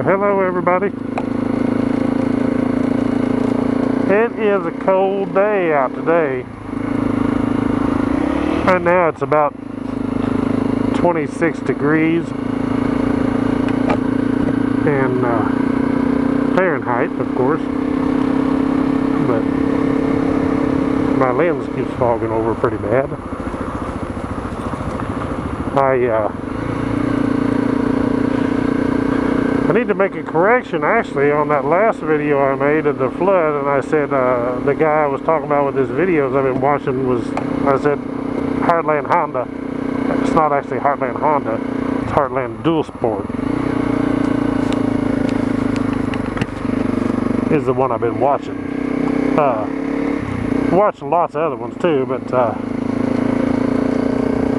Well, hello everybody. It is a cold day out today. Right now it's about 26 degrees and Fahrenheit, of course, but my lens keeps fogging over pretty bad. I need to make a correction actually on that last video I made of the flood, and I said the guy I was talking about with his videos I've been watching was, I said Heartland Honda. It's not actually Heartland Honda, it's Heartland Dual Sport is the one I've been watching. Watching lots of other ones too, but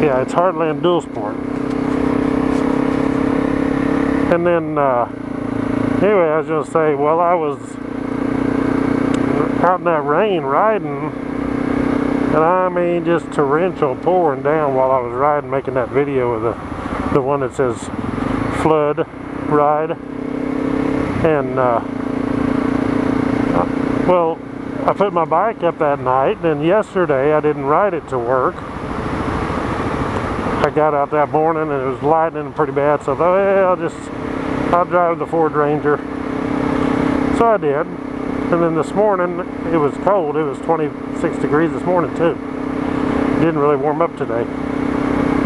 yeah, it's Heartland Dual Sport. And then, anyway, I was going to say, well, I was out in that rain riding, and I mean just torrential pouring down while I was riding, making that video of the one that says flood ride. And, well, I put my bike up that night, and yesterday I didn't ride it to work. I got out that morning and it was lightning pretty bad, so I thought, well, I'll drive the Ford Ranger. So I did. And then this morning it was cold. It was 26 degrees this morning too. It didn't really warm up today.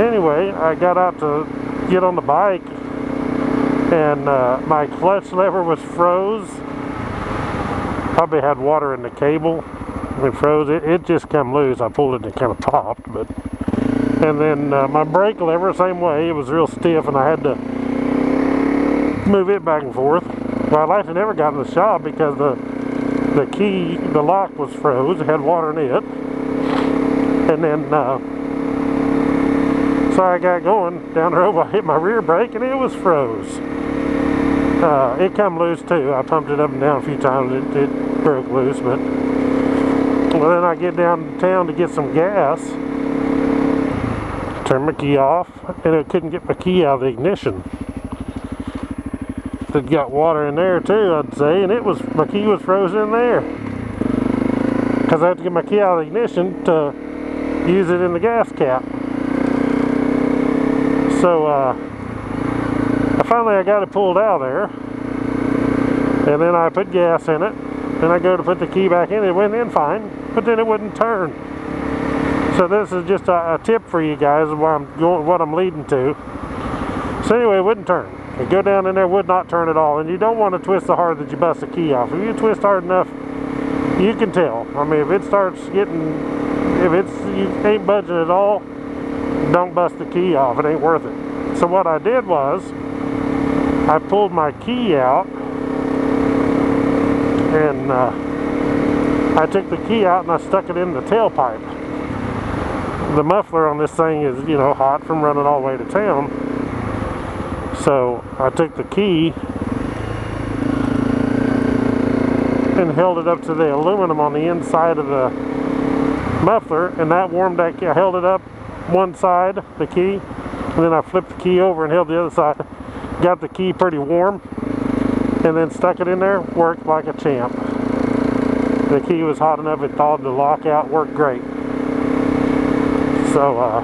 Anyway, I got out to get on the bike and my clutch lever was froze. Probably had water in the cable. It froze. It just come loose. I pulled it and it kind of popped, but. And then my brake lever, same way, it was real stiff and I had to move it back and forth. Well, I actually never got in the shop because the key, the lock was froze, it had water in it. And then, so I got going down the road, I hit my rear brake and it was froze. It come loose too. I pumped it up and down a few times, it broke loose, but well, then I get down to town to get some gas. Turned my key off, and I couldn't get my key out of the ignition. It got water in there too, I'd say, and my key was frozen in there. Because I had to get my key out of the ignition to use it in the gas cap. So, finally I got it pulled out of there, and then I put gas in it, and I go to put the key back in, it went in fine, but then it wouldn't turn. So this is just a tip for you guys of where I'm going, what I'm leading to. So anyway, it wouldn't turn. You go down in there, would not turn at all. And you don't want to twist so hard that you bust the key off. If you twist hard enough, you can tell. I mean, if it starts getting, you ain't budging at all, don't bust the key off. It ain't worth it. So what I did was, I pulled my key out, and I took the key out and I stuck it in the tailpipe. The muffler on this thing is, you know, hot from running all the way to town. So I took the key and held it up to the aluminum on the inside of the muffler, and that warmed that key. I held it up one side, the key, and then I flipped the key over and held the other side. Got the key pretty warm, and then stuck it in there, worked like a champ. The key was hot enough, it thawed the lock out, worked great. So,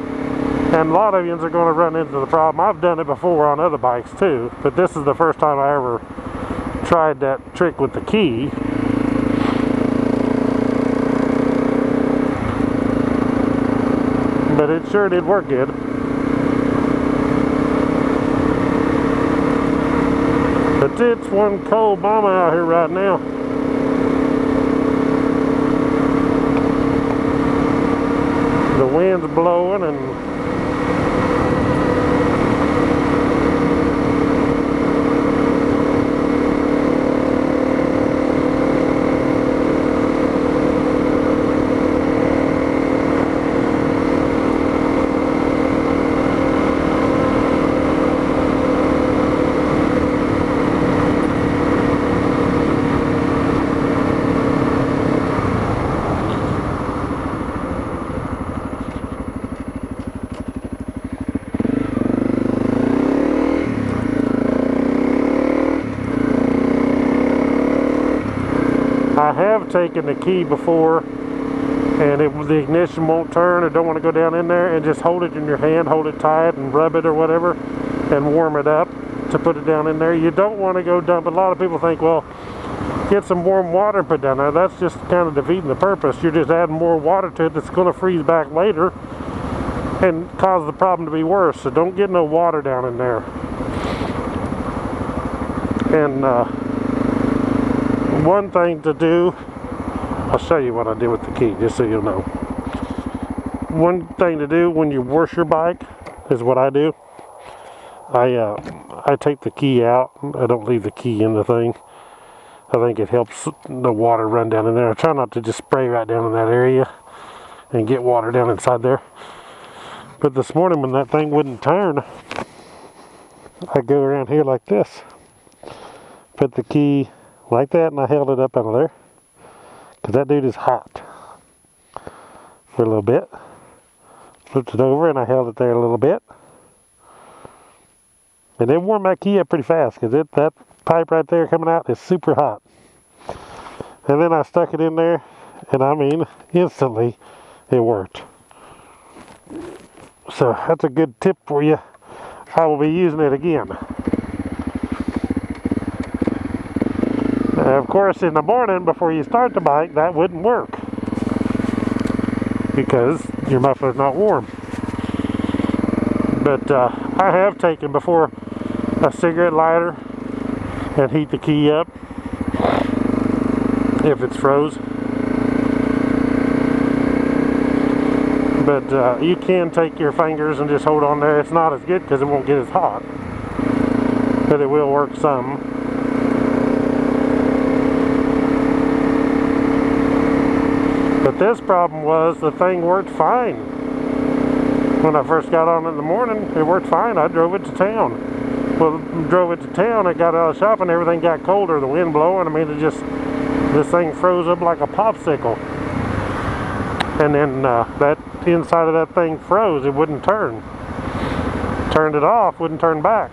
and a lot of you are going to run into the problem. I've done it before on other bikes too, but this is the first time I ever tried that trick with the key. But it sure did work good. But it's one cold mama out here right now. The wind's blowing and have taken the key before and the ignition won't turn or don't want to go down in there, and just hold it in your hand, hold it tight and rub it or whatever and warm it up to put it down in there. You don't want to go dump. A lot of people think, well, get some warm water and put down there. That's just kind of defeating the purpose. You're just adding more water to it that's going to freeze back later and cause the problem to be worse. So don't get no water down in there. And one thing to do, I'll show you what I did with the key just so you'll know. One thing to do when you wash your bike is what I do. I take the key out. I don't leave the key in the thing. I think it helps the water run down in there. I try not to just spray right down in that area and get water down inside there. But this morning when that thing wouldn't turn, I go around here like this. Put the key like that and I held it up out of there. Because that dude is hot. For a little bit. Flipped it over and I held it there a little bit. And it warmed that key up pretty fast because that pipe right there coming out is super hot. And then I stuck it in there and I mean instantly it worked. So that's a good tip for you. I will be using it again. Of course in the morning before you start the bike that wouldn't work because your muffler's not warm. But I have taken before a cigarette lighter and heat the key up if it's froze. But you can take your fingers and just hold on there. It's not as good because it won't get as hot, but it will work some. But this problem was the thing worked fine. When I first got on in the morning, it worked fine. I drove it to town. Well, drove it to town, I got out of the shop and everything got colder, the wind blowing. I mean, this thing froze up like a popsicle. And then that inside of that thing froze, it wouldn't turn. Turned it off, wouldn't turn back.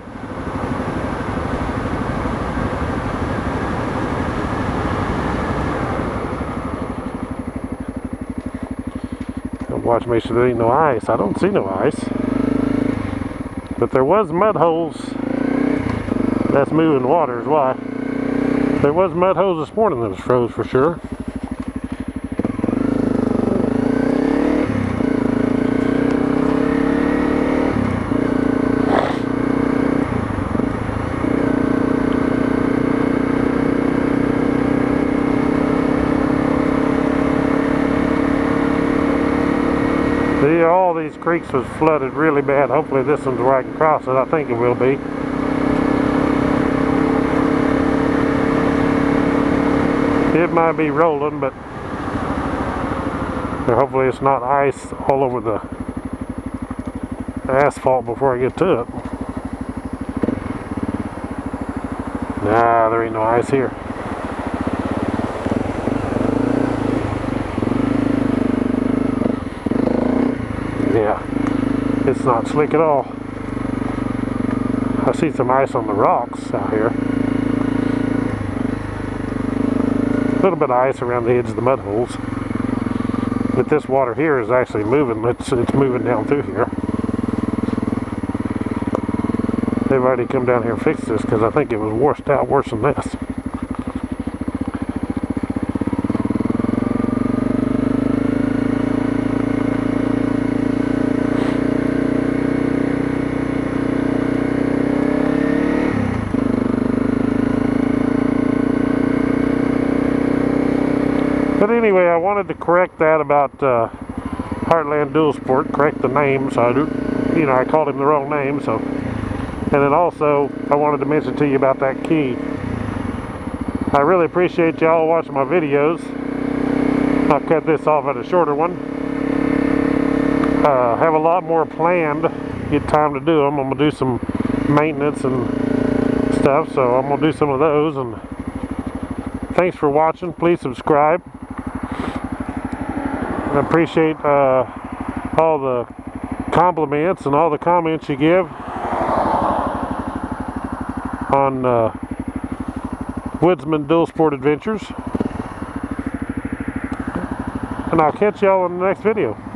Watch, make sure there ain't no ice. I don't see no ice. But there was mud holes. That's moving water is why. There was mud holes this morning that was froze for sure. All these creeks was flooded really bad. Hopefully this one's where I can cross it. I think it will be. It might be rolling, but hopefully it's not ice all over the asphalt before I get to it. Nah, there ain't no ice here. Yeah, it's not slick at all. I see some ice on the rocks out here. A little bit of ice around the edge of the mud holes. But this water here is actually moving. It's moving down through here. They've already come down here and fixed this because I think it was washed out worse than this. But anyway, I wanted to correct that about Heartland Dual Sport, correct the name, so I called him the wrong name, so. And then also, I wanted to mention to you about that key. I really appreciate y'all watching my videos. I'll cut this off at a shorter one. Have a lot more planned, get time to do them. I'm going to do some maintenance and stuff, so I'm going to do some of those. And thanks for watching. Please subscribe. I appreciate all the compliments and all the comments you give on Woodzman Dual Sport Adventures. and I'll catch y'all in the next video.